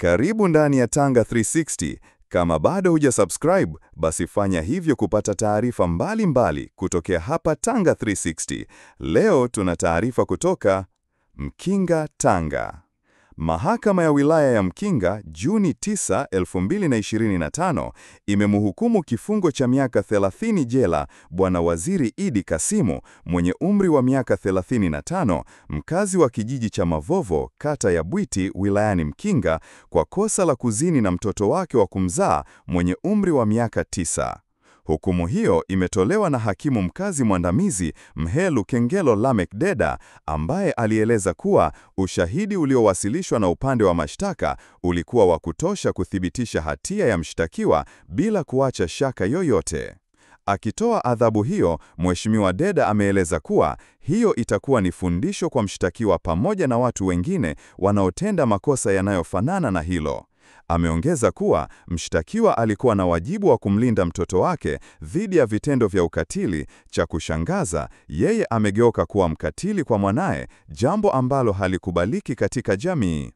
Karibu ndani ya Tanga 360. Kama bado hujasubscribe, basi fanya hivyo kupata taarifa mbalimbali kutokea hapa Tanga 360. Leo tuna taarifa kutoka Mkinga, Tanga. Mahakama ya wilaya ya Mkinga Juni 9, 2025 imemhukumu kifungo cha miaka 30 jela Bwana Waziri Idi Kasimu mwenye umri wa miaka 35, mkazi wa kijiji cha Mavovo, kata ya Bwiti, wilayani Mkinga, kwa kosa la kuzini na mtoto wake wa kumzaa mwenye umri wa miaka 9. Hukumu hiyo imetolewa na hakimu mkazi mwandamizi Mhelu Kengelo Lamek Deda, ambaye alieleza kuwa ushahidi uliowasilishwa na upande wa mashtaka ulikuwa wa kutosha kuthibitisha hatia ya mshtakiwa bila kuacha shaka yoyote. Akitoa adhabu hiyo, Mheshimiwa Deda ameeleza kuwa hiyo itakuwa ni fundisho kwa mshtakiwa pamoja na watu wengine wanaotenda makosa yanayofanana na hilo. Ameongeza kuwa mshtakiwa alikuwa na wajibu wa kumlinda mtoto wake dhidi ya vitendo vya ukatili. Cha kushangaza, yeye amegeuka kuwa mkatili kwa mwanae, jambo ambalo halikubaliki katika jamii.